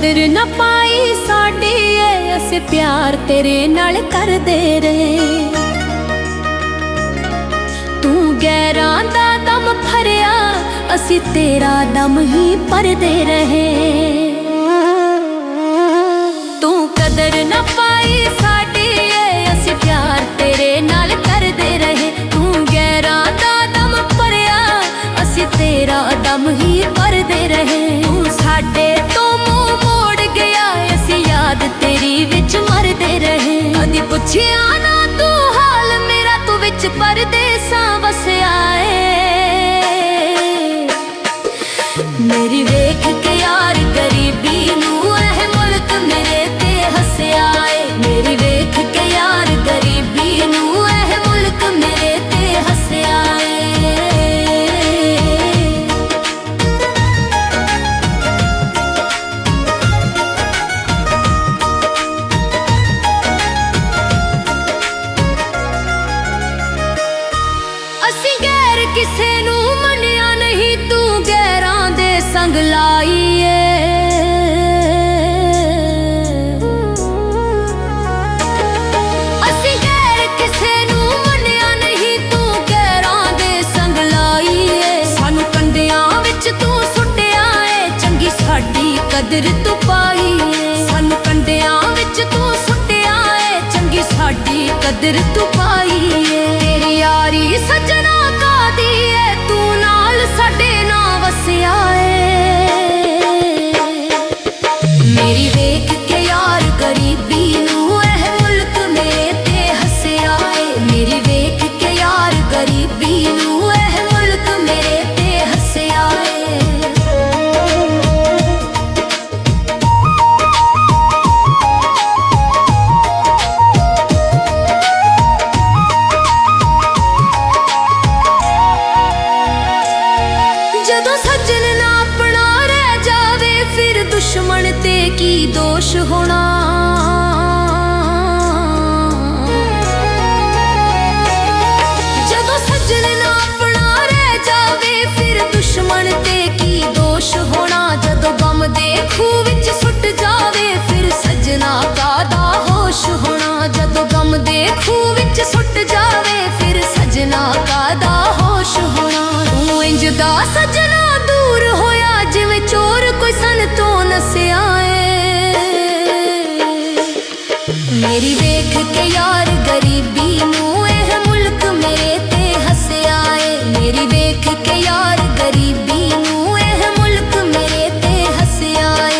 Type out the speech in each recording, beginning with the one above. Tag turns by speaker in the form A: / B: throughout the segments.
A: कदर न पाई साडी ऐ, असीं प्यार तेरे नाल करदे रहे। तू गैरां दा दम भरिया, असीं तेरा दम ही भरदे रहे। तू कदर न पाई साडी ऐ, असीं प्यार तेरे नाल करदे रहे। तू गैरां दा दम भरिया, असीं तेरा दम ही भरदे रहे। तू साडे तो मुंह मोड़ गया, असीं याद तेरी विच मरदे रहे। कदी पुछिया ना तू हाल मेरा, तू विच परदेसां वसिया ऐ। मेरी वेख के यार गरीबी नू, ऐ मुल्क मेरे ते हसिया ऐ। मेरी वेख के यार गरीबी नू, ऐ मुल्क मेरे ते हसिया ऐ। असीं गैर किसे नू मनिया नहीं, तू गैरां दे संग लाईए। असीं गैर किसे नू मनिया नहीं, तू गैरां दे संग लाईए। सानू कंडियां विच तू सुट्टिया ऐ, चंगी साडी कदर तू पाईए। सानू कंडियां विच तू सुट्टिया ऐ, चंगी साडी कदर तू पाईए। तेरी यारी सजना कादी ऐ, तू नाल साडे ना वसिया ऐ। मेरी वेख के यार गरीबी नू, ऐ मुल्क मेरे ते हसिया ऐ। मेरी वेख के यार गरीबी नू, ऐ मुल्क मेरे ते हसिया ऐ। जदों सज्जन ना अपना रह जावे, फिर दुश्मन ते की दोष होना। जदों सज्जन ना अपना रह जावे, फिर दुश्मन ते की दोष होना। जदों गम दे खूह विच सुट जावे, फिर सजना कादा होश होना। जदों गम दे खूह विच सुट जावे, फिर सजना कादा होश होना। तू इंज दा सजना दूर होया, जिवें चोर कोई सन तो नसिया ऐ। मेरी वेख के यार गरीबी नू, ऐ मुल्क मेरे ते हसिया ऐ। मेरी वेख के यार गरीबी नू, ऐ मुल्क मेरे ते हसिया ऐ।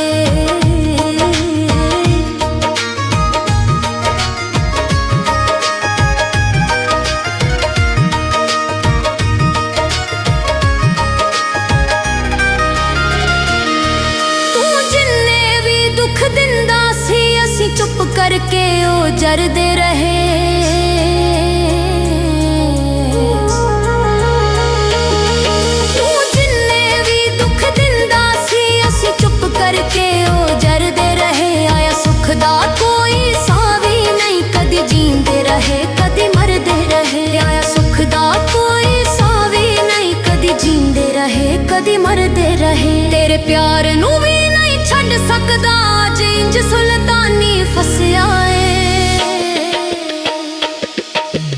A: चुप करके ओ जरदे रहे। तू जिन्ने भी दुख दिंदा सी, असीं चुप करके ओ जरदे रहे। आया सुख दा कोई सावी नहीं, कदी जींदे रहे कदी मरदे रहे। आया सुख दा कोई सावी नहीं, कदी जींदे रहे कदी मरदे रहे। तेरे प्यार नू भी नहीं छड्ड सकदा, अज इंज सुल्तानी फसिया ऐ।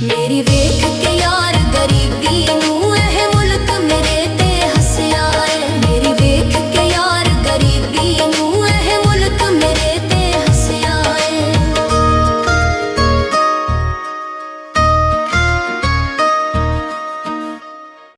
A: मेरी वे